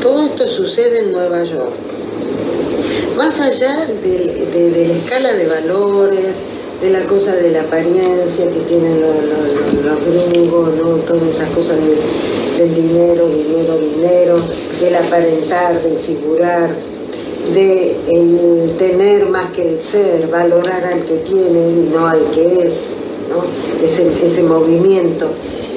todo esto sucede en Nueva York. Más allá de la escala de valores, de la cosa de la apariencia que tienen los gringos, ¿no? Todas esas cosas del dinero, del aparentar, del figurar, de el tener más que el ser, valorar al que tiene y no al que es, ¿no? Ese movimiento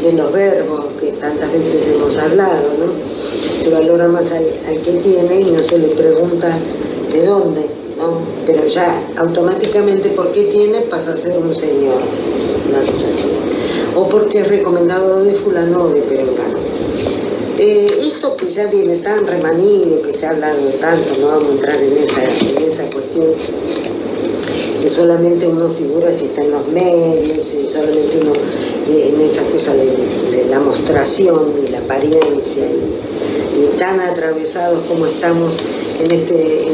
de los verbos que tantas veces hemos hablado, ¿no? Se valora más al que tiene y no se le pregunta de dónde, ¿no? Pero ya automáticamente porque tiene pasa a ser un señor, una cosa así, o porque es recomendado de fulano o de perengano. Esto que ya viene tan remanido, que se ha hablado tanto, no vamos a entrar en esa cuestión, que solamente uno figura si está en los medios, y solamente uno en esa cosa de la mostración y la apariencia, y tan atravesados como estamos en este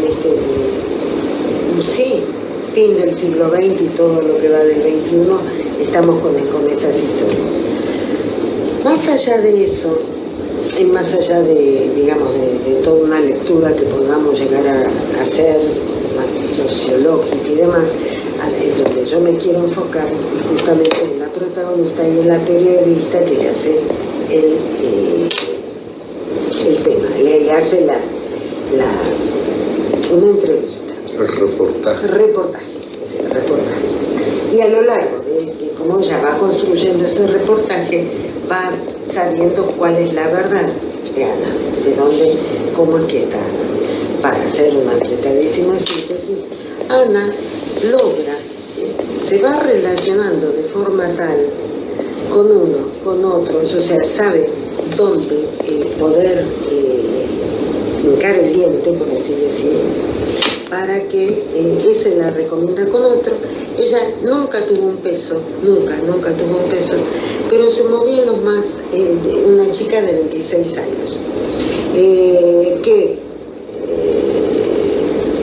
sí, fin del siglo XX y todo lo que va del XXI, estamos con esas historias. Más allá de eso, y más allá de, digamos, de toda una lectura que podamos llegar a hacer, más sociológica y demás, donde yo me quiero enfocar justamente en la protagonista y en la periodista que le hace el tema, le hace una entrevista. Reportaje. Y a lo largo de cómo ella va construyendo ese reportaje, va sabiendo cuál es la verdad de Ana, de dónde, cómo es que está Ana. Para hacer una apretadísima síntesis, Ana logra, ¿sí? Se va relacionando de forma tal con uno, con otros, o sea, sabe dónde poder hincar el diente, por así decirlo, para que ese la recomienda con otro. Ella nunca tuvo un peso, nunca tuvo un peso, pero se movió en los más, una chica de 26 años, que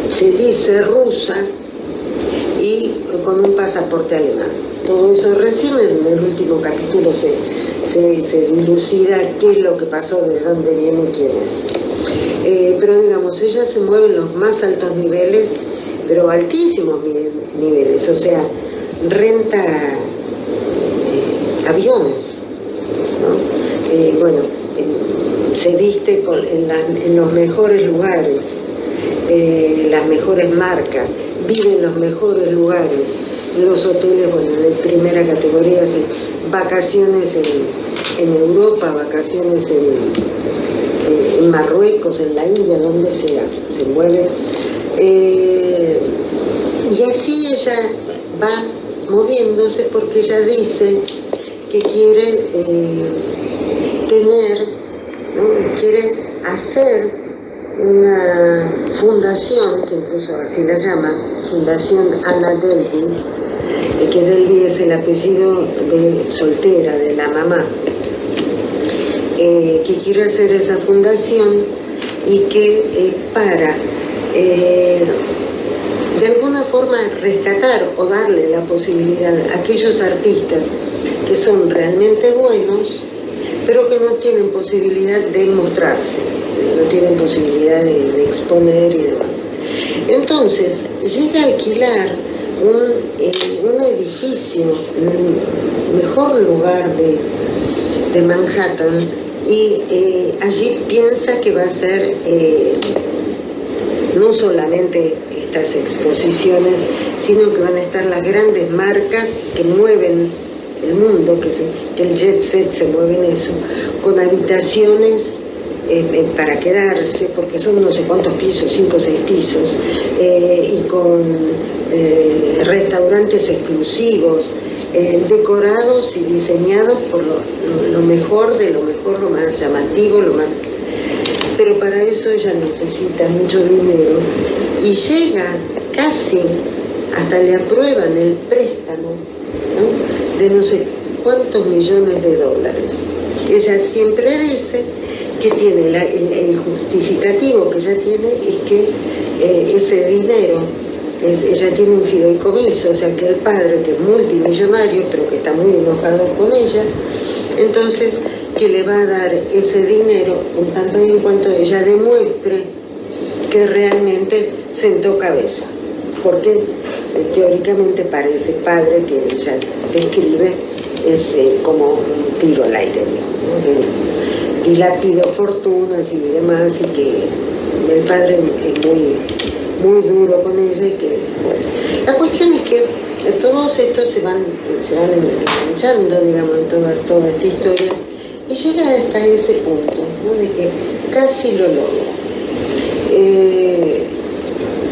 se dice rusa y con un pasaporte alemán. Todo eso recién en el último capítulo se dilucida qué es lo que pasó, de dónde viene y quién es. Pero digamos, ella se mueve en los más altos niveles, pero altísimos niveles, o sea, renta aviones, ¿no? Bueno, se viste en los mejores lugares, las mejores marcas, vive en los mejores lugares, los hoteles, bueno, de primera categoría, vacaciones en Europa, vacaciones en Marruecos, en la India, donde sea, se mueve. Y así ella va moviéndose porque ella dice que quiere quiere hacer una fundación, que incluso así la llama, Fundación Anna Delvey, que Delvey es el apellido de soltera de la mamá, que quiere hacer esa fundación y que para de alguna forma rescatar o darle la posibilidad a aquellos artistas que son realmente buenos, pero que no tienen posibilidad de mostrarse, no tienen posibilidad de exponer y demás. Entonces llega a alquilar un edificio en el mejor lugar de Manhattan, y allí piensa que va a ser no solamente estas exposiciones, sino que van a estar las grandes marcas que mueven el mundo, que el jet set se mueve en eso, con habitaciones para quedarse, porque son no sé cuántos pisos, 5 o 6 pisos, y con restaurantes exclusivos, decorados y diseñados por lo mejor de lo mejor, lo más llamativo, pero para eso ella necesita mucho dinero, y llega casi, hasta le aprueban el préstamo, ¿no?, de no sé cuántos millones de dólares. Ella siempre dice que tiene el justificativo que ella tiene es que ese dinero, ella tiene un fideicomiso, o sea que el padre, que es multimillonario pero que está muy enojado con ella, entonces que le va a dar ese dinero en tanto y en cuanto ella demuestre que realmente sentó cabeza, porque teóricamente para ese padre que ella describe es como un tiro al aire, ¿no? Que dilapidó fortunas y demás, y que el padre es muy duro con ella, y que, bueno. La cuestión es que todos estos se van enganchando, digamos, en toda esta historia, y llega hasta ese punto, ¿no? De que casi lo logra.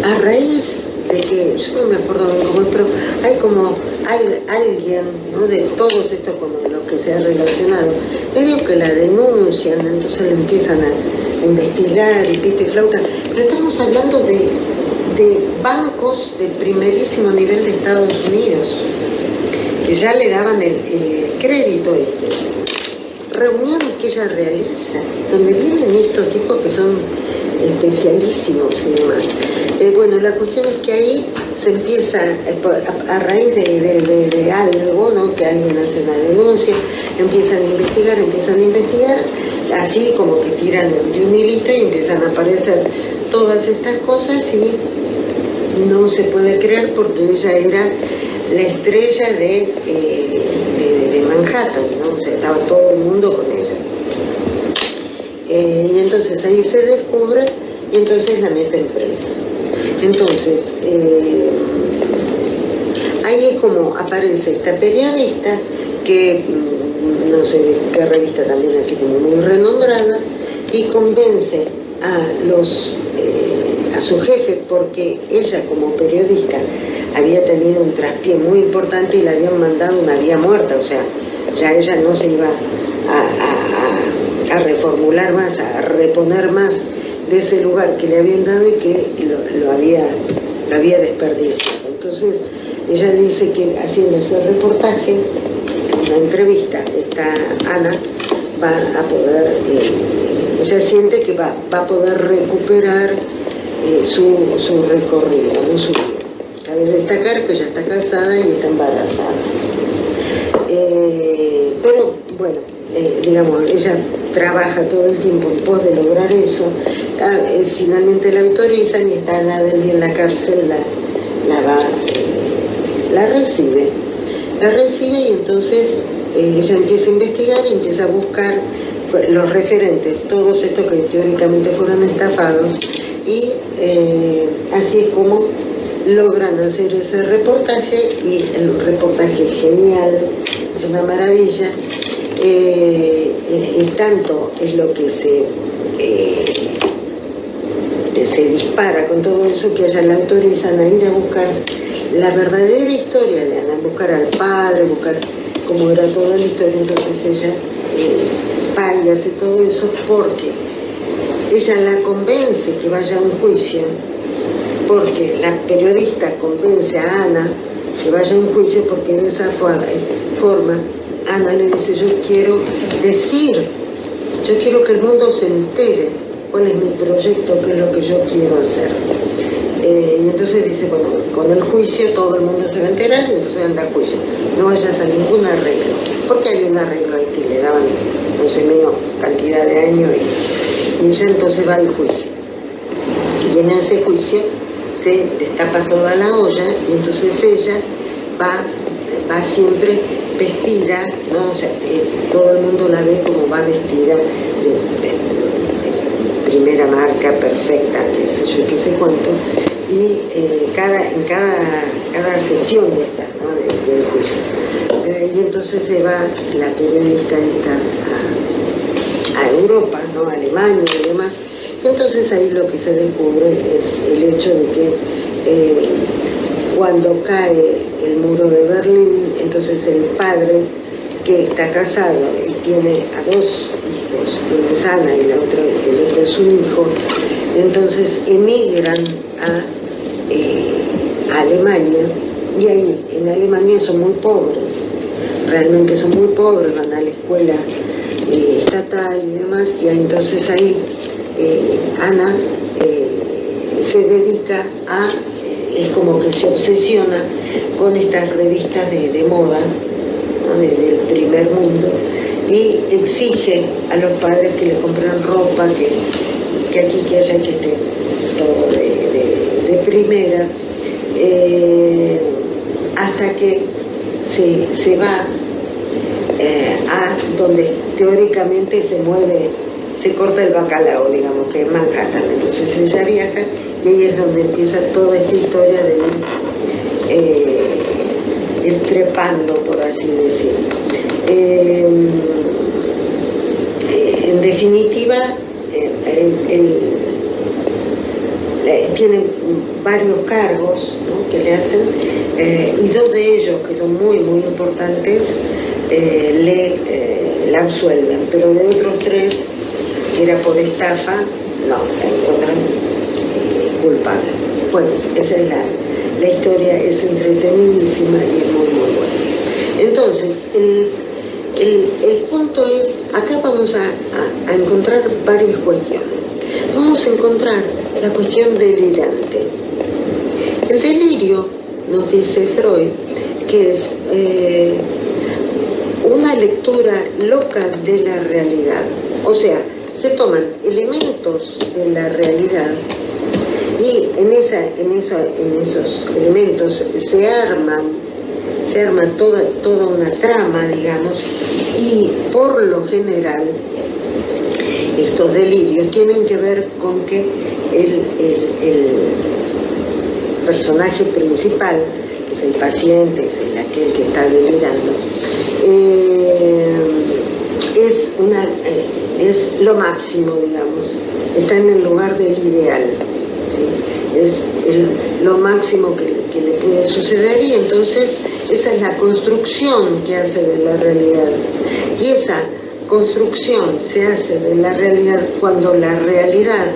A raíz de que, yo no me acuerdo bien cómo es, pero hay alguien, ¿no? De todos estos con los que se ha relacionado, medio que la denuncian, entonces le empiezan a investigar y pito y flauta, pero estamos hablando de bancos de primerísimo nivel de Estados Unidos, que ya le daban el crédito reuniones que ella realiza, donde vienen estos tipos que son especialísimos y demás. Bueno, la cuestión es que ahí se empieza, a raíz de algo, ¿no? Que alguien hace una denuncia, empiezan a investigar, así como que tiran de un hilito y empiezan a aparecer todas estas cosas, y no se puede creer porque ella era la estrella de Manhattan, ¿no? O sea, estaba todo el mundo con ella. Y entonces ahí se descubre, y entonces la meten presa. Entonces, ahí es como aparece esta periodista que, no sé de qué revista también, así como muy renombrada, y convence a su jefe, porque ella como periodista había tenido un traspié muy importante y le habían mandado una vía muerta, o sea, ya ella no se iba a reformular más, a reponer más de ese lugar que le habían dado y que lo había desperdiciado. Entonces ella dice que haciendo ese reportaje, una entrevista, esta Ana va a poder, ella siente que va a poder recuperar su recorrido, ¿no? Su vida. Cabe destacar que ella está casada y está embarazada. Pero bueno, digamos, ella trabaja todo el tiempo en pos de lograr eso. Finalmente la autorizan y está Ana Delvey en la cárcel, la recibe y entonces ella empieza a investigar y empieza a buscar los referentes, todos estos que teóricamente fueron estafados, y así es como logran hacer ese reportaje, y el reportaje es genial, es una maravilla. Y tanto es lo que se dispara con todo eso, que a ella la autorizan a ir a buscar la verdadera historia de Ana, buscar al padre, buscar cómo era toda la historia. Entonces ella va y hace todo eso porque ella la convence que vaya a un juicio, porque la periodista convence a Ana que vaya a un juicio, porque de esa forma Ana le dice: yo quiero que el mundo se entere cuál es mi proyecto, qué es lo que yo quiero hacer. Y entonces dice: bueno, con el juicio todo el mundo se va a enterar, y entonces anda a juicio, no vayas a ningún arreglo, porque hay un arreglo ahí que le daban, no sé, menos cantidad de años, y ella entonces va al juicio, y en ese juicio se destapa toda la olla, y entonces ella va siempre vestida, ¿no? O sea, todo el mundo la ve como va vestida de primera marca, perfecta, qué sé yo, qué sé cuánto, y en cada sesión de esta, ¿no? del juicio. Y entonces se va la periodista esta a Europa, ¿no? A Alemania y demás. Y entonces ahí lo que se descubre es el hecho de que cuando cae el muro de Berlín, entonces el padre, que está casado y tiene a dos hijos, uno es Ana y el otro es un hijo, entonces emigran a Alemania, y ahí en Alemania son muy pobres, realmente son muy pobres, van a la escuela estatal y demás, y entonces ahí Ana se dedica es como que se obsesiona con estas revistas de moda, ¿no? del primer mundo, y exige a los padres que le compren ropa, que aquí, que allá, que esté todo de primera, hasta que se va a donde teóricamente se corta el bacalao, digamos, que es Manhattan. Entonces ella viaja y ahí es donde empieza toda esta historia de ir trepando, por así decir. En definitiva, tiene varios cargos, ¿no?, que le hacen, y dos de ellos, que son muy, muy importantes, la absuelven, pero de otros tres, que era por estafa, no, la encuentran culpable. Bueno, esa es la historia, es entretenidísima y es muy, muy buena. Entonces, el punto es, acá vamos a encontrar varias cuestiones. Vamos a encontrar la cuestión delirante. El delirio, nos dice Freud, que es una lectura loca de la realidad. O sea, se toman elementos de la realidad y en esos elementos se arma toda una trama, digamos, y por lo general estos delirios tienen que ver con que el personaje principal, que es el paciente, es aquel que está delirando, es lo máximo, digamos, está en el lugar del ideal, ¿sí? Es lo máximo que le puede suceder, y entonces esa es la construcción que hace de la realidad. Y esa construcción se hace de la realidad cuando la realidad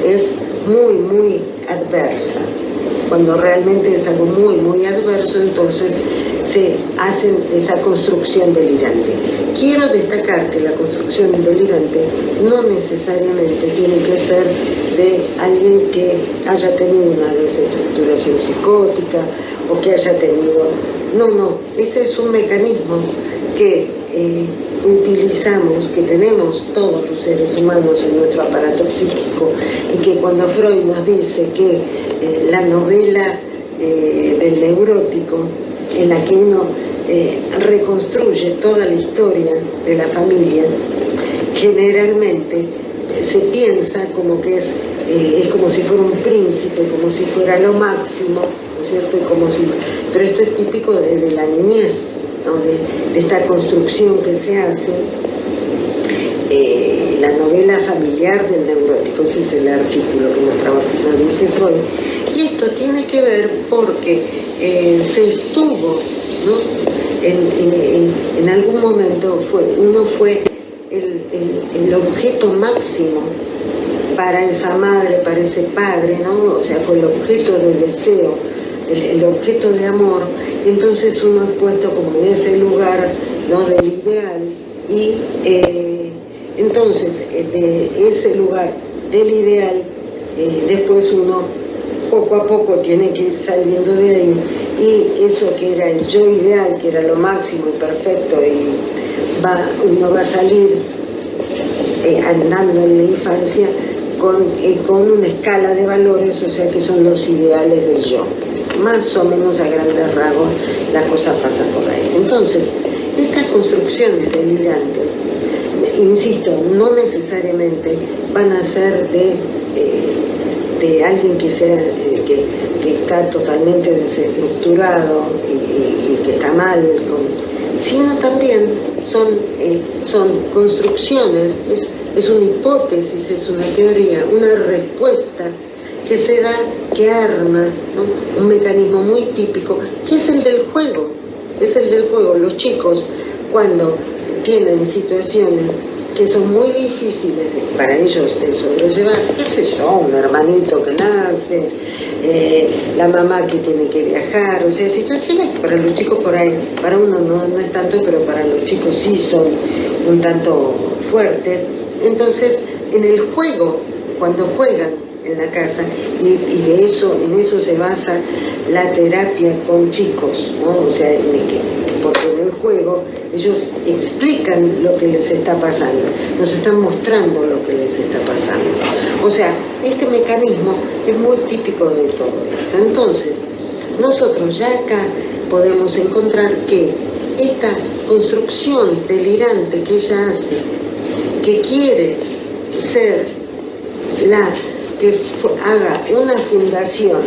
es muy, muy adversa. Cuando realmente es algo muy, muy adverso, entonces se hace esa construcción delirante. Quiero destacar que la construcción delirante no necesariamente tiene que ser de alguien que haya tenido una desestructuración psicótica o que haya tenido... No, este es un mecanismo que utilizamos, que tenemos todos los seres humanos en nuestro aparato psíquico, y que cuando Freud nos dice que la novela del neurótico, en la que uno reconstruye toda la historia de la familia, generalmente se piensa como que es como si fuera un príncipe, como si fuera lo máximo, ¿no es cierto? Pero esto es típico de la niñez, ¿no? de esta construcción que se hace. La novela familiar del neurótico, ese es el artículo que nos dice Freud. Y esto tiene que ver porque se estuvo, ¿no? En algún momento uno fue el objeto máximo para esa madre, para ese padre, ¿no? O sea, fue el objeto de deseo, el objeto de amor. Entonces uno es puesto como en ese lugar, ¿no?, del ideal, y entonces de ese lugar del ideal, después uno poco a poco tiene que ir saliendo de ahí, y eso que era el yo ideal, que era lo máximo y perfecto, y uno va a salir andando en la infancia con una escala de valores, o sea, que son los ideales del yo. Más o menos a grandes rasgos la cosa pasa por ahí. Entonces, estas construcciones delirantes, insisto, no necesariamente van a ser de alguien que está totalmente desestructurado y que está mal, sino también son construcciones, es una hipótesis, es una teoría, una respuesta que se da, que arma, ¿no?, un mecanismo muy típico, que es el del juego. Los chicos, cuando tienen situaciones que son muy difíciles para ellos de sobrellevar, qué sé yo, un hermanito que nace, la mamá que tiene que viajar, o sea, situaciones que para los chicos por ahí, para uno no es tanto, pero para los chicos sí son un tanto fuertes. Entonces, en el juego, cuando juegan en la casa, y en eso se basa la terapia con chicos, ¿no? O sea, porque en el juego ellos explican lo que les está pasando, nos están mostrando lo que les está pasando. O sea, este mecanismo es muy típico de todo esto. Entonces, nosotros ya acá podemos encontrar que esta construcción delirante que ella hace, que quiere ser la que haga una fundación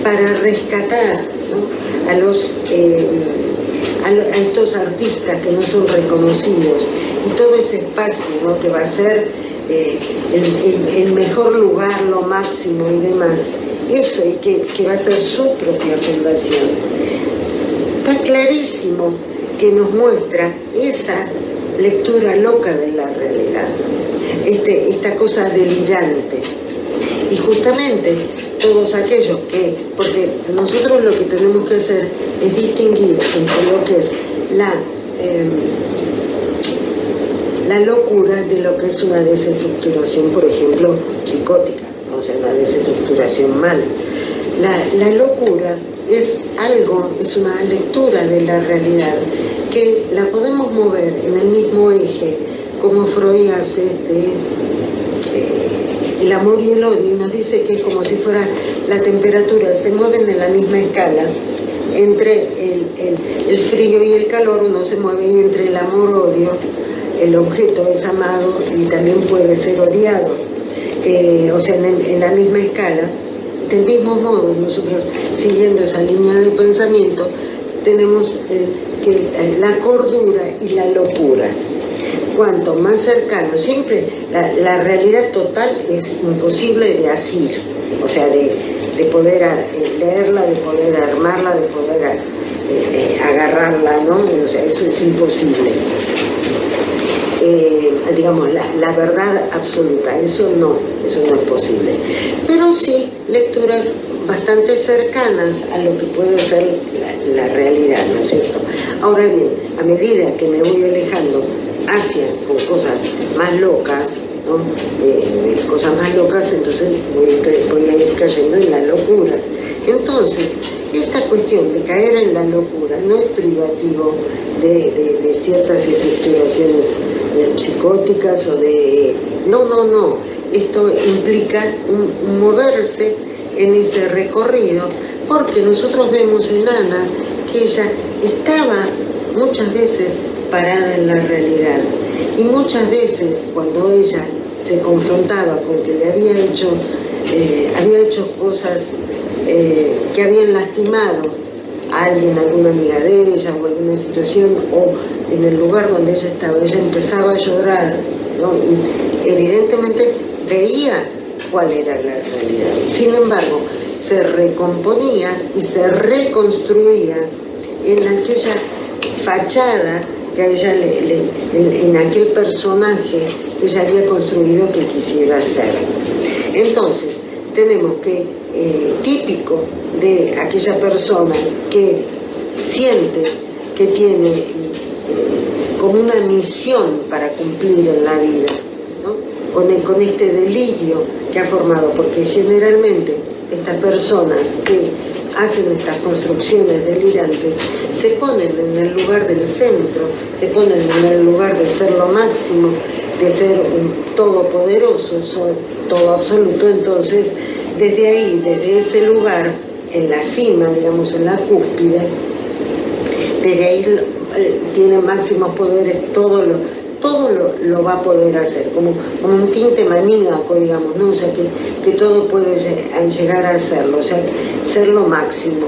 para rescatar, ¿no?, a estos artistas que no son reconocidos, y todo ese espacio, ¿no?, que va a ser el mejor lugar, lo máximo y demás, eso, y que va a ser su propia fundación. Está clarísimo que nos muestra esa lectura loca de la realidad, esta cosa delirante. Y justamente todos aquellos porque nosotros lo que tenemos que hacer es distinguir entre lo que es la locura de lo que es una desestructuración, por ejemplo, psicótica, o sea, una desestructuración mal. La locura es una lectura de la realidad que la podemos mover en el mismo eje, como Freud hace el amor y el odio, y nos dice que es como si fuera la temperatura, se mueven en la misma escala. Entre el frío y el calor uno se mueve, y entre el amor-odio, el objeto es amado y también puede ser odiado. O sea, en la misma escala. Del mismo modo, nosotros, siguiendo esa línea de pensamiento, tenemos la cordura y la locura. Cuanto más cercano, siempre la realidad total es imposible de asir, o sea, de poder leerla, de poder armarla, de poder agarrarla, ¿no? O sea, eso es imposible. Digamos, la verdad absoluta, eso no es posible. Pero sí lecturas bastante cercanas a lo que puede ser la realidad, ¿no es cierto? Ahora bien, a medida que me voy alejando hacia con cosas más locas, ¿no? Cosas más locas, entonces voy a ir cayendo en la locura. Entonces, esta cuestión de caer en la locura no es privativo de ciertas estructuraciones psicóticas o de... No. Esto implica un moverse en ese recorrido, porque nosotros vemos en Ana que ella estaba muchas veces parada en la realidad, y muchas veces cuando ella se confrontaba con que le había hecho cosas que habían lastimado a alguien, alguna amiga de ella o alguna situación, o en el lugar donde ella estaba, ella empezaba a llorar, ¿no? Y evidentemente veía cuál era la realidad. Sin embargo, se recomponía y se reconstruía en aquella fachada que a ella en aquel personaje que ella había construido que quisiera ser. Entonces, tenemos que, típico de aquella persona que siente que tiene como una misión para cumplir en la vida, ¿no? Con este delirio que ha formado, porque generalmente estas personas que hacen estas construcciones delirantes se ponen en el lugar del centro, se ponen en el lugar de ser lo máximo, de ser un todopoderoso, todo absoluto. Entonces, desde ahí, desde ese lugar, en la cima, digamos, en la cúspide, desde ahí tiene máximos poderes, todo lo va a poder hacer, como un tinte maníaco, digamos, ¿no? O sea, que todo puede llegar a hacerlo, o sea, ser lo máximo.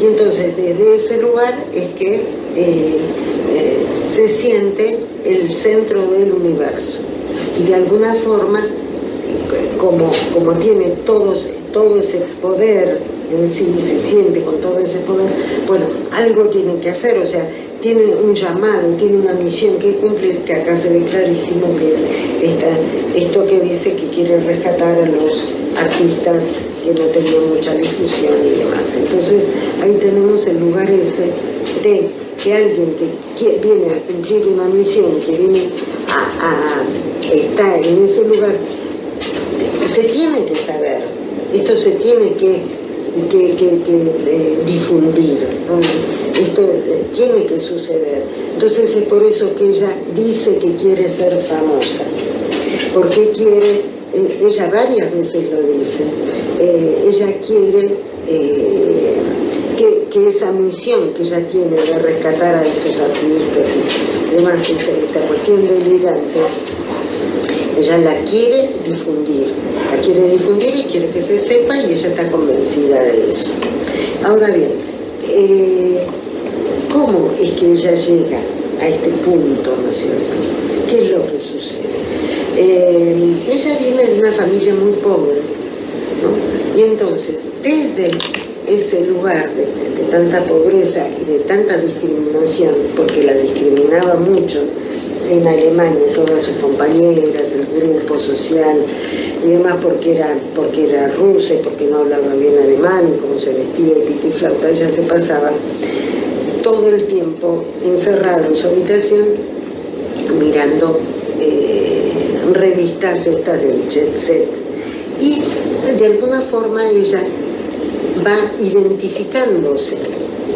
Y entonces, desde ese lugar es que se siente el centro del universo. Y de alguna forma, como tiene todo ese poder en sí, se siente con todo ese poder, bueno, algo tiene que hacer, o sea, tiene un llamado, tiene una misión que cumplir, que acá se ve clarísimo, que es esto que dice que quiere rescatar a los artistas que no tenían mucha difusión y demás. Entonces, ahí tenemos el lugar ese de que alguien que viene a cumplir una misión y que viene a estar en ese lugar, se tiene que saber, esto se tiene que difundir, ¿no? Esto tiene que suceder. Entonces es por eso que ella dice que quiere ser famosa, porque quiere, ella varias veces lo dice, ella quiere que esa misión que ella tiene de rescatar a estos artistas y demás, esta cuestión delirante, ella la quiere difundir y quiere que se sepa, y ella está convencida de eso. Ahora bien, ¿cómo es que ella llega a este punto, no es cierto? ¿Qué es lo que sucede? Ella viene de una familia muy pobre, ¿no? Y entonces, desde ese lugar de tanta pobreza y de tanta discriminación, porque la discriminaba mucho en Alemania, todas sus compañeras, el grupo social y demás, porque era rusa y porque no hablaba bien alemán, y cómo se vestía y pito y flauta, ella se pasaba todo el tiempo encerrada en su habitación mirando revistas estas del jet set, y de alguna forma ella va identificándose,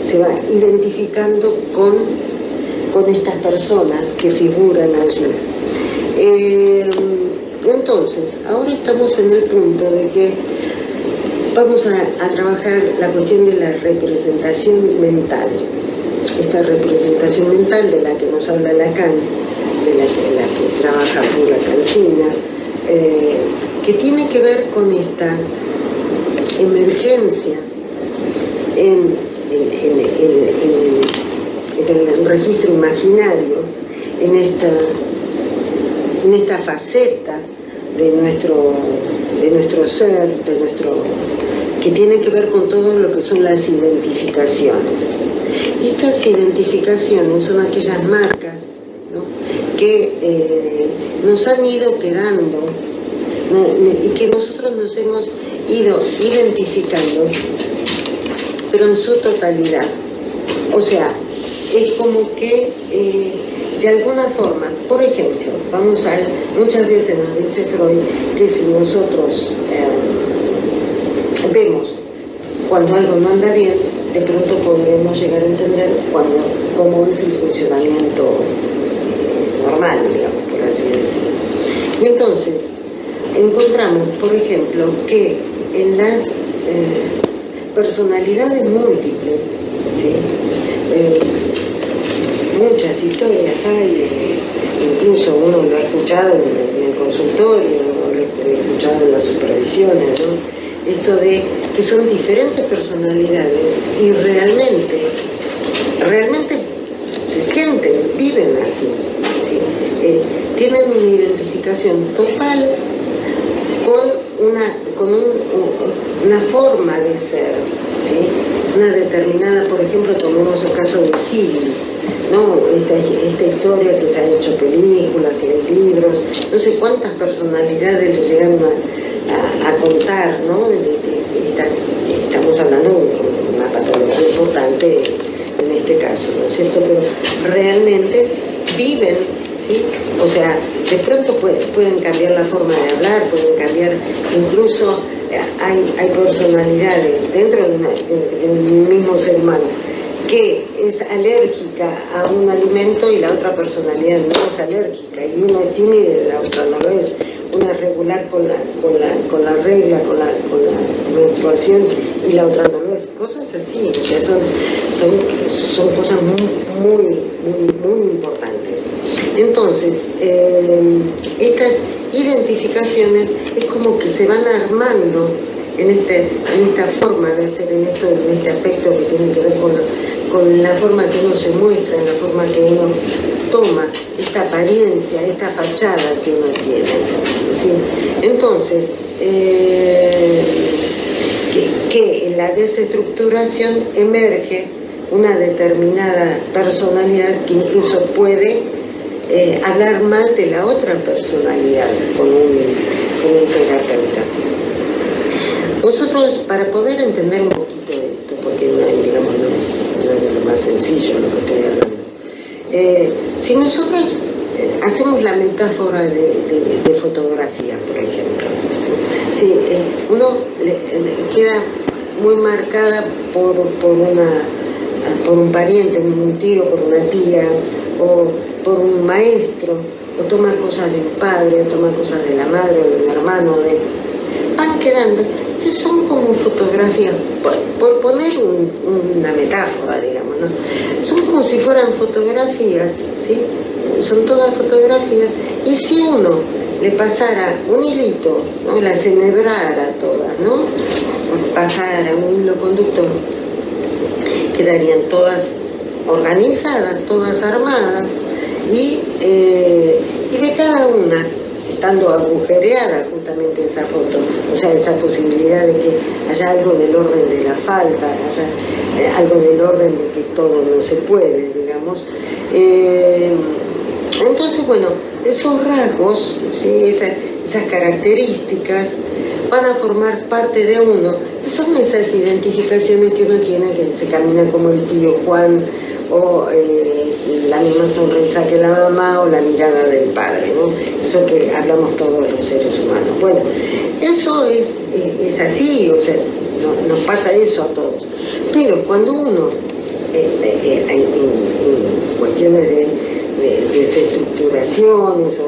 se va identificando con estas personas que figuran allí. Entonces, ahora estamos en el punto de que vamos a trabajar la cuestión de la representación mental. Esta representación mental de la que nos habla Lacan, de la que trabaja Pura Cancina, que tiene que ver con esta emergencia en el registro imaginario, en esta faceta de nuestro ser, que tiene que ver con todo lo que son las identificaciones. Estas identificaciones son aquellas marcas, ¿no?, que nos han ido quedando, ¿no?, y que nosotros nos hemos ido identificando, pero en su totalidad. O sea, es como que de alguna forma, por ejemplo, muchas veces nos dice Freud que si nosotros vemos cuando algo no anda bien, de pronto podremos llegar a entender cómo es el funcionamiento normal, digamos, por así decirlo. Y entonces encontramos, por ejemplo, que en las personalidades múltiples, ¿sí?, muchas historias hay, incluso uno lo ha escuchado en el consultorio, lo he escuchado en las supervisiones, ¿no?, esto de que son diferentes personalidades y realmente se sienten, viven así, ¿sí? Tienen una identificación total con una forma de ser, ¿sí?, una determinada. Por ejemplo, tomemos el caso de Sibyl, ¿no?, esta historia que se han hecho películas y hay libros, no sé cuántas personalidades le llegaron a contar, ¿no? Estamos hablando de una patología importante en este caso, ¿no es cierto? Pero realmente viven, ¿sí? O sea, de pronto pueden cambiar la forma de hablar, pueden cambiar, incluso hay personalidades dentro de un mismo ser humano que es alérgica a un alimento y la otra personalidad no es alérgica, y uno es tímido y la otra no lo es. Una es regular con la regla, con la menstruación, y la otra no lo es. Cosas así, o sea, son cosas muy importantes. Entonces, estas identificaciones es como que se van armando en esta forma de ser, en este aspecto que tiene que ver con la forma que uno se muestra, en la forma que uno toma, esta apariencia, esta fachada que uno tiene, ¿sí? Entonces, que en la desestructuración emerge una determinada personalidad que incluso puede hablar mal de la otra personalidad con un terapeuta. Nosotros, para poder entender un poquito esto, porque no es de lo más sencillo lo que estoy hablando, si nosotros hacemos la metáfora de fotografía, por ejemplo, si uno queda muy marcada por un pariente, un tío, por una tía, o por un maestro, o toma cosas de un padre, o toma cosas de la madre, o de un hermano, van quedando, que son como fotografías, por poner una metáfora, digamos, ¿no? Son como si fueran fotografías, ¿sí? Son todas fotografías, y si uno le pasara un hilito, ¿no? Las enhebrara todas, ¿no? Pasara un hilo conductor, quedarían todas organizadas, todas armadas, y de cada una, estando agujereada justamente esa foto, o sea, esa posibilidad de que haya algo del orden de la falta, haya algo del orden de que todo no se puede, digamos. Entonces, bueno, esos rasgos, ¿sí? esas características van a formar parte de uno, y son esas identificaciones que uno tiene, que se camina como el tío Juan, o la misma sonrisa que la mamá, o la mirada del padre, ¿no? Eso que hablamos todos los seres humanos. Bueno, eso es así, o sea, nos pasa eso a todos. Pero cuando uno, en cuestiones de desestructuraciones,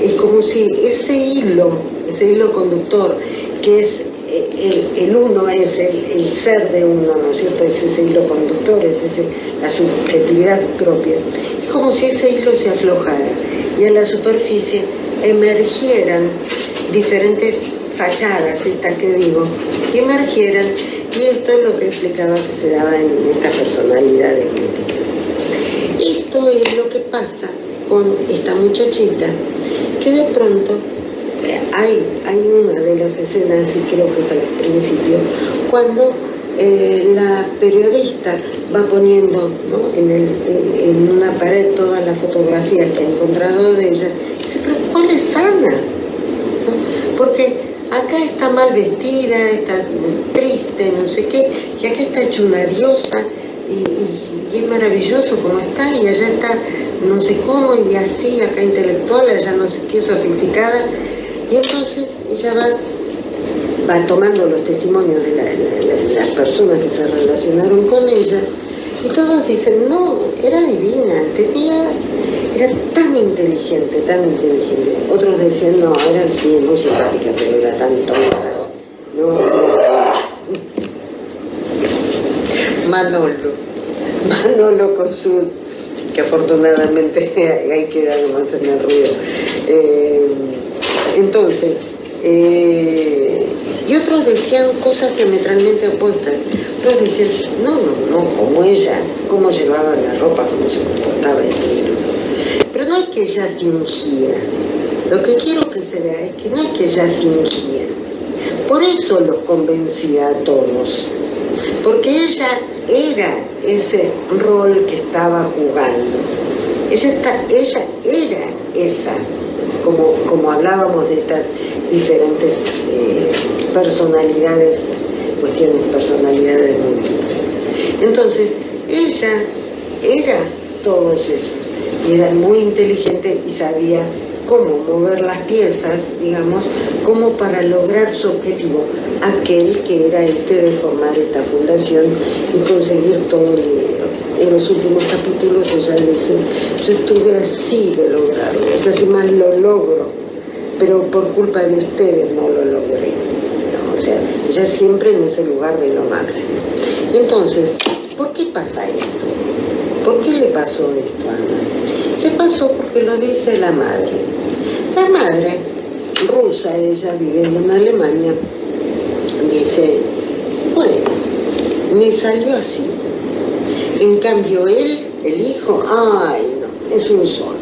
es como si ese hilo conductor, que es el uno, es el ser de uno, ¿no es cierto? Es ese hilo conductor, es la subjetividad propia. Es como si ese hilo se aflojara y a la superficie emergieran diferentes fachadas, estas que digo, emergieran, y esto es lo que explicaba que se daba en estas personalidades múltiples. Esto es lo que pasa con esta muchachita, que de pronto hay una de las escenas, y creo que es al principio, cuando la periodista va poniendo, ¿no? en una pared todas las fotografías que ha encontrado de ella, y dice, pero ¿cuál es Ana? ¿No? Porque acá está mal vestida, está triste, no sé qué, y acá está hecha una diosa, y es maravilloso como está, y allá está no sé cómo, y así, acá intelectual, allá no sé qué, sofisticada. Y entonces ella va tomando los testimonios de las personas que se relacionaron con ella, y todos dicen, no, era divina, era tan inteligente, tan inteligente. Otros decían, no, era sí, muy simpática, pero era tan tonta. No. Manolo con su, que afortunadamente ahí queda nomás en el ruido. Entonces, y otros decían cosas diametralmente opuestas. Otros decían, no, como ella, cómo llevaba la ropa, cómo se comportaba, pero no es que ella fingía. Lo que quiero que se vea es que no es que ella fingía. Por eso los convencía a todos, porque ella era ese rol que estaba jugando. Ella era esa, como hablábamos de estas diferentes personalidades, personalidades múltiples. Entonces, ella era todos esos, y era muy inteligente y sabía cómo mover las piezas, digamos, como para lograr su objetivo, aquel que era de formar esta fundación y conseguir todo el dinero. En los últimos capítulos ella dice, yo estuve así de lograrlo, casi más lo logro, pero por culpa de ustedes no lo logré. No, o sea, ella siempre en ese lugar de lo máximo. Entonces, ¿por qué pasa esto? ¿Por qué le pasó esto a Ana? Le pasó porque lo dice la madre. La madre, rusa, ella viviendo en Alemania, dice, bueno, me salió así. En cambio él, el hijo, ay no, es un sol.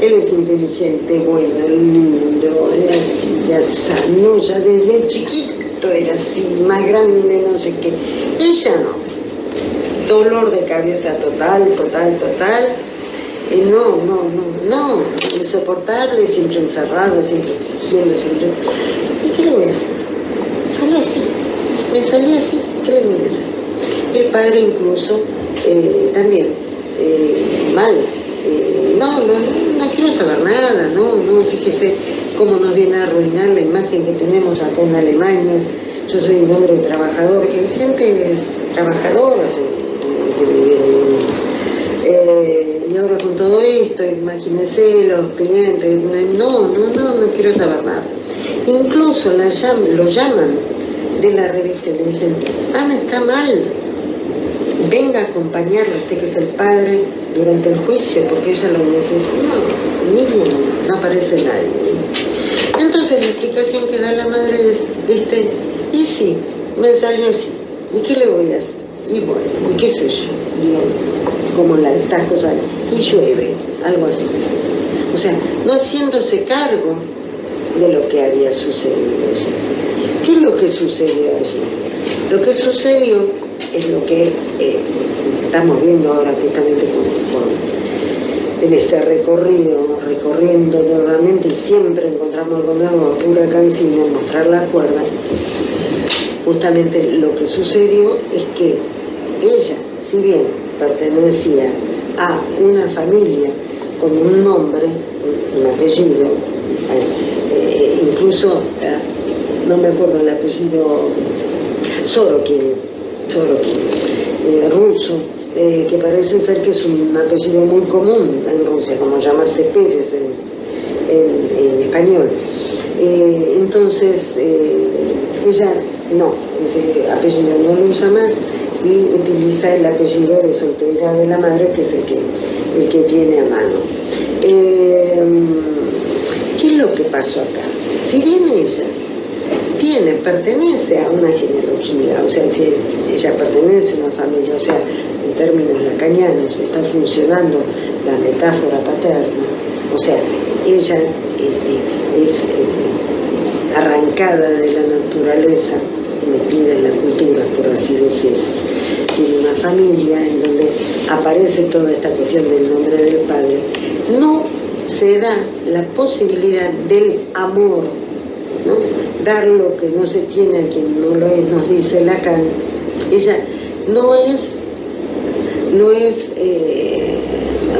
Él es inteligente, bueno, lindo, así, ya sano, ya desde chiquito era así, más grande, no sé qué. Ella no. Dolor de cabeza total. No, insoportable, siempre encerrado, siempre exigiendo, siempre. ¿Y qué le voy a hacer? Salió así, me salió así, ¿qué le voy a hacer? El padre incluso también, mal, no quiero saber nada, no, fíjese cómo nos viene a arruinar la imagen que tenemos acá en Alemania. yo soy un hombre trabajador, que hay gente trabajadora, que vive y ahora con todo esto, imagínense los clientes, no quiero saber nada. Incluso lo llaman de la revista y le dicen, Ana está mal, venga a acompañarla, usted que es el padre, durante el juicio, porque ella lo necesita. No, niña, no aparece nadie. Entonces la explicación que da la madre es, y sí, me salió así, ¿y qué le voy a hacer? Y bueno, ¿y qué sé yo? Digo, como estas cosas, y llueve, algo así. O sea, no haciéndose cargo de lo que había sucedido allí. ¿Qué es lo que sucedió allí? Lo que sucedió es lo que estamos viendo ahora justamente en este recorriendo nuevamente, y siempre encontramos algo nuevo, pura cancina, mostrar la cuerda. Justamente lo que sucedió es que ella, si bien pertenecía a una familia con un nombre, un apellido, incluso, no me acuerdo el apellido, Sorokin, ruso, que parece ser que es un apellido muy común en Rusia, como llamarse Pérez en español. Entonces, ella no, ese apellido no lo usa más y utiliza el apellido de soltera de la madre, que es el que tiene a mano. ¿Qué es lo que pasó acá? Si bien ella pertenece a una genealogía, o sea, si ella pertenece a una familia, o sea, en términos lacanianos está funcionando la metáfora paterna, o sea, ella es arrancada de la naturaleza, metida en la cultura, por así decirlo. Tiene una familia en donde aparece toda esta cuestión del nombre del padre. No se da la posibilidad del amor, ¿no? Dar lo que no se tiene a quien no lo es, nos dice Lacan. Ella no es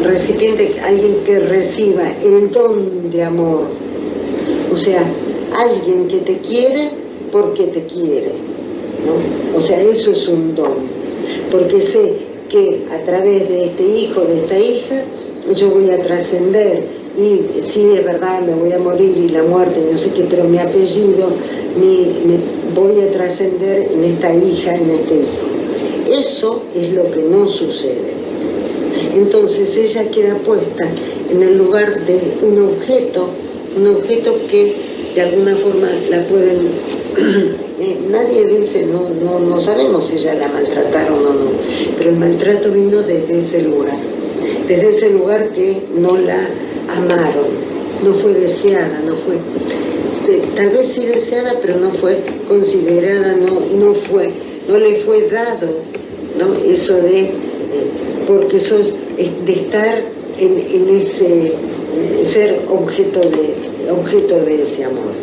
recipiente, alguien que reciba el don de amor, o sea, alguien que te quiere porque te quiere, ¿no? O sea, eso es un don, porque sé que a través de este hijo, de esta hija, yo voy a trascender, y sí, es verdad, me voy a morir y la muerte, no sé qué, pero mi apellido, me voy a trascender en esta hija, en este hijo. Eso es lo que no sucede. Entonces ella queda puesta en el lugar de un objeto que de alguna forma la pueden... nadie dice, no sabemos si ella la maltrataron o no, pero el maltrato vino desde ese lugar que no la amaron, no fue deseada, tal vez sí deseada, pero no fue considerada, no le fue dado, ¿no? Eso de, porque sos de estar en ese, ser objeto de ese amor.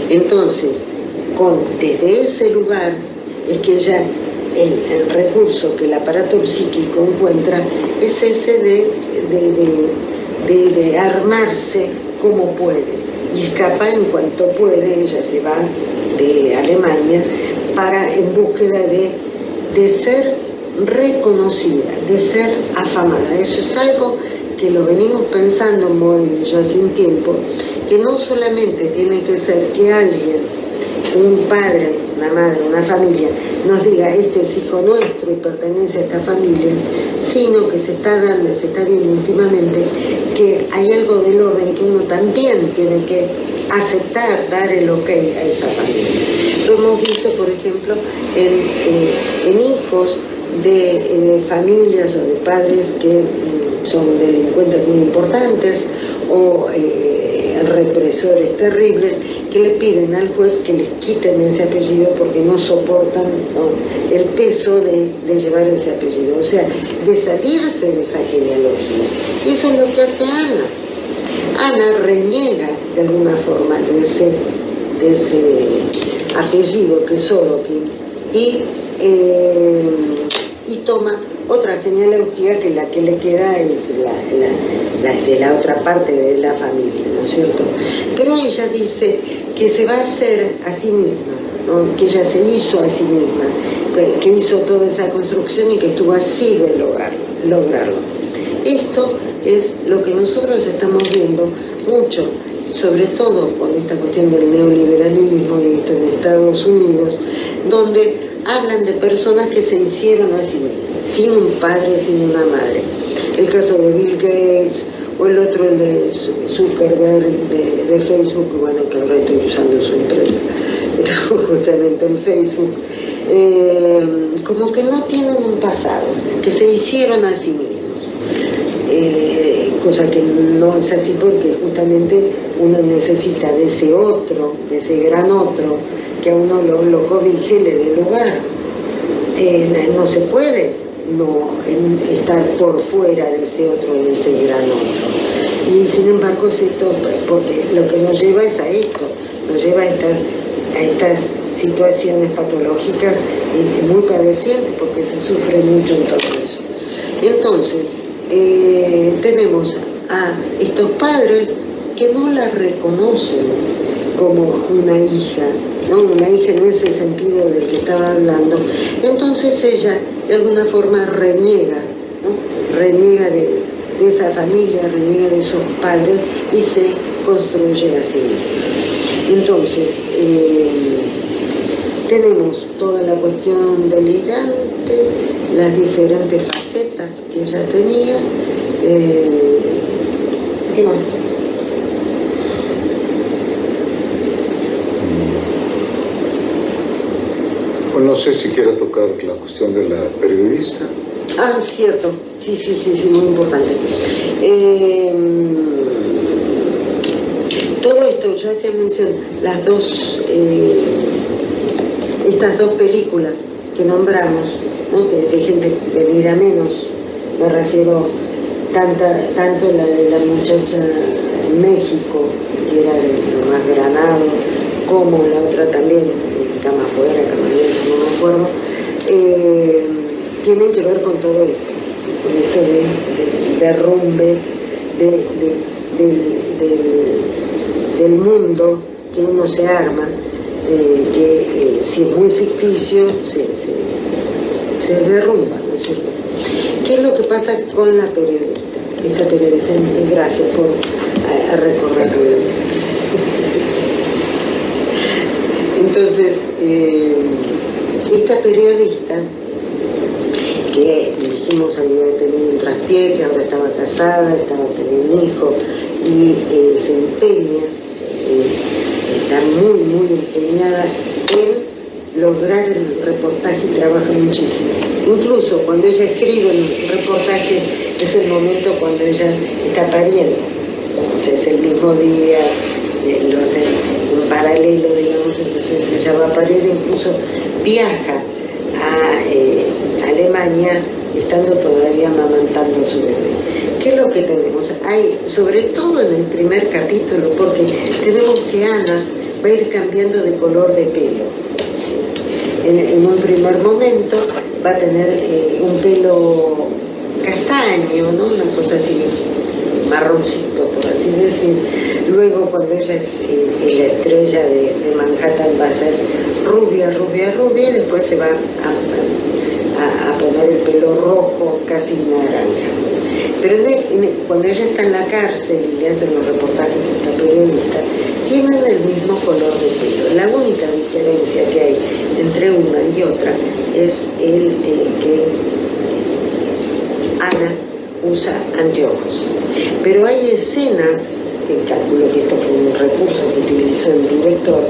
Entonces, desde ese lugar es que ya el recurso que el aparato psíquico encuentra es ese de armarse como puede, y escapa en cuanto puede. Ella se va de Alemania en búsqueda de ser reconocida, de ser afamada. Eso es algo que lo venimos pensando muy ya hace un tiempo, que no solamente tiene que ser que alguien, un padre, una madre, una familia, nos diga, este es hijo nuestro y pertenece a esta familia, sino que se está viendo últimamente que hay algo del orden que uno también tiene que aceptar, dar el ok a esa familia. Lo hemos visto, por ejemplo, en hijos de familias o de padres que son delincuentes muy importantes o represores terribles, que le piden al juez que les quiten ese apellido porque no soportan, ¿no?, el peso de llevar ese apellido, o sea, de salirse de esa genealogía. Y eso es lo que hace Ana. Ana reniega de alguna forma de ese apellido que es Sorokin y toma otra genealogía que la que le queda es la de la otra parte de la familia, ¿no es cierto? Pero ella dice que se va a hacer a sí misma ¿no? Que ella se hizo a sí misma, que hizo toda esa construcción y que estuvo así de lograrlo. Esto es lo que nosotros estamos viendo mucho, sobre todo con esta cuestión del neoliberalismo y esto en Estados Unidos, donde hablan de personas que se hicieron a sí mismas, sin un padre, sin una madre. El caso de Bill Gates, o el otro, el de Zuckerberg de Facebook, bueno, que ahora estoy usando su empresa, justamente en Facebook, como que no tienen un pasado, que se hicieron a sí mismos. Cosa que no es así, porque justamente uno necesita de ese otro, de ese gran otro, que a uno lo cobije, le dé lugar. No se puede no estar por fuera de ese otro, de ese gran otro. Y sin embargo es esto, porque lo que nos lleva es a esto, nos lleva a estas situaciones patológicas y muy padecientes, porque se sufre mucho en todo eso. Entonces, tenemos a estos padres que no la reconocen como una hija, ¿no? Una hija en ese sentido del que estaba hablando. Entonces ella de alguna forma reniega, ¿no? Reniega de esa familia, reniega de esos padres y se construye a sí misma. Entonces tenemos toda la cuestión delirante, las diferentes facetas que ella tenía. ¿Qué más? No sé si quiera tocar la cuestión de la periodista. Ah, cierto, sí, muy importante. Todo esto, yo hacía mención, estas dos películas que nombramos, ¿no? De gente venida menos, me refiero tanto la de la muchacha en México, que era de lo más granado, como la otra también, Cama afuera, cama adentro, no me acuerdo, tienen que ver con todo esto, con esto del derrumbe del mundo que uno se arma, que si es muy ficticio se derrumba, ¿no es cierto? ¿Qué es lo que pasa con la periodista? Esta periodista, gracias por recordarme. Entonces, esta periodista, que dijimos había tenido un traspié, que ahora estaba casada, estaba teniendo un hijo, y se empeña, está muy empeñada en lograr el reportaje y trabaja muchísimo. Incluso cuando ella escribe el reportaje es el momento cuando ella está pariendo, o sea, es el mismo día, lo hace en paralelo, digamos. Entonces ella va a parir, incluso viaja a Alemania estando todavía amamantando a su bebé. ¿Qué es lo que tenemos? Hay, sobre todo en el primer capítulo, porque tenemos que Ana va a ir cambiando de color de pelo. En un primer momento va a tener un pelo castaño, ¿no? Una cosa así, marroncito, por así decir. Luego, cuando ella es la estrella de Manhattan, va a ser rubia, y después se va a poner el pelo rojo, casi naranja. Pero cuando ella está en la cárcel y le hacen los reportajes a esta periodista, tienen el mismo color de pelo. La única diferencia que hay entre una y otra es que Ana usa anteojos. Pero hay escenas, que calculo que esto fue un recurso que utilizó el director,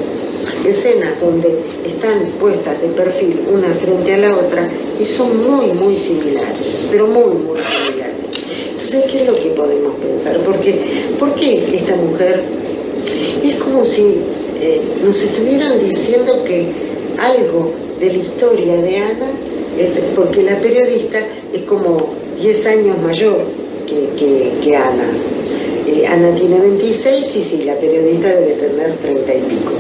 escenas donde están puestas de perfil una frente a la otra y son muy similares, pero muy similares. Entonces, ¿qué es lo que podemos pensar? ¿Por qué esta mujer? Es como si nos estuvieran diciendo que algo de la historia de Ana es porque la periodista es como 10 años mayor que Ana. Ana tiene 26 y sí, la periodista debe tener 30 y pico.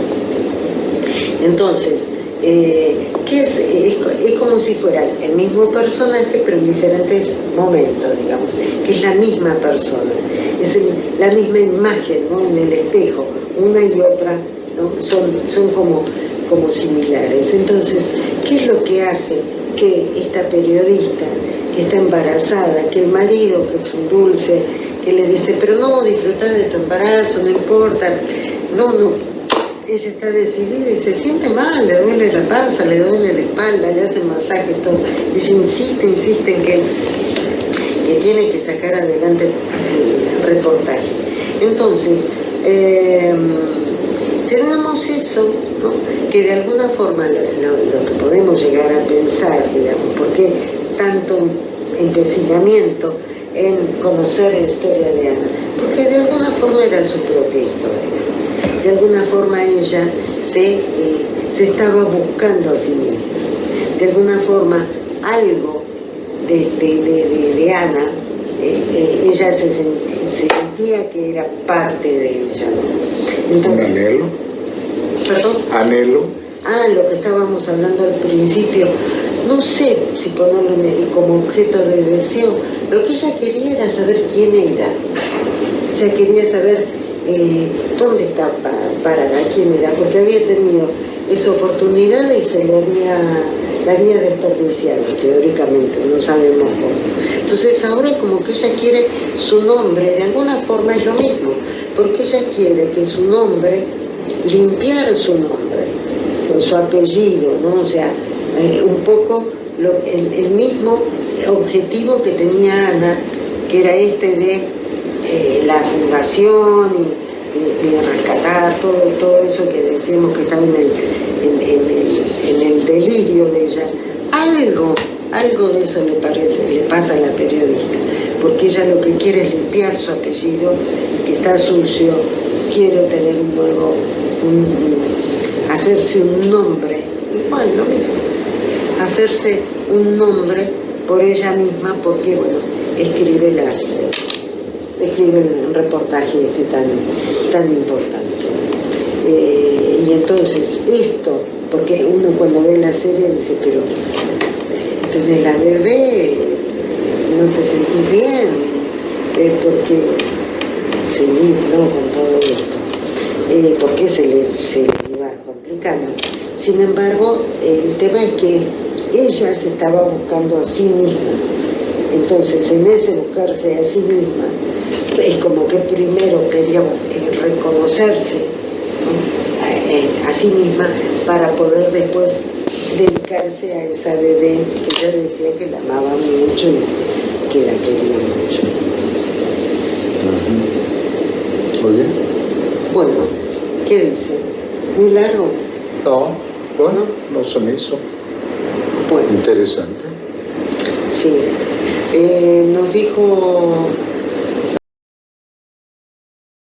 Entonces, ¿qué es como si fuera el mismo personaje, pero en diferentes momentos, digamos, que es la misma persona, es la misma imagen, ¿no? En el espejo, una y otra, ¿no? Son como como similares. Entonces, ¿qué es lo que hace que esta periodista que está embarazada, que el marido, que es un dulce, que le dice, pero no, disfrutar de tu embarazo, no importa, no, ella está decidida y se siente mal, le duele la panza, le duele la espalda, le hacen masaje, todo, ella insiste en que tiene que sacar adelante el reportaje. Entonces, tenemos eso, ¿no? Que de alguna forma lo que podemos llegar a pensar, digamos, ¿por qué tanto empecinamiento en conocer la historia de Ana? Porque de alguna forma era su propia historia. De alguna forma ella se estaba buscando a sí misma. De alguna forma algo de Ana, ella se sentía que era parte de ella, ¿no? Entonces, ¿un anhelo? ¿Perdón? ¿Anhelo? Lo que estábamos hablando al principio, no sé si ponerlo como objeto de deseo. Lo que ella quería era saber quién era. Ella quería saber dónde estaba parada, quién era, porque había tenido esa oportunidad y la había desperdiciado, teóricamente, no sabemos cómo. Entonces ahora como que ella quiere su nombre, de alguna forma es lo mismo, porque ella quiere que su nombre, limpiar su nombre, con su apellido, ¿no? O sea, un poco el mismo objetivo que tenía Ana, que era de la fundación y rescatar todo eso que decíamos que estaba en el delirio de ella. Algo de eso le pasa a la periodista, porque ella lo que quiere es limpiar su apellido, que está sucio, quiere tener un nuevo, hacerse un nombre, igual lo mismo, hacerse un nombre por ella misma, porque bueno, escribe el reportaje tan importante. Y entonces esto, porque uno cuando ve la serie dice, pero tenés la bebé, no te sentís bien, porque seguir, ¿no? Con todo esto, porque se le iba complicando. Sin embargo, el tema es que ella se estaba buscando a sí misma. Entonces, en ese buscarse a sí misma, es como que primero quería reconocerse, ¿no? A sí misma, para poder después dedicarse a esa bebé que ella decía que la amaba mucho y que la quería mucho. Muy bien. Bueno, ¿qué dice? ¿Muy largo? No, bueno, no se me hizo. Bueno. Interesante. Sí. Nos dijo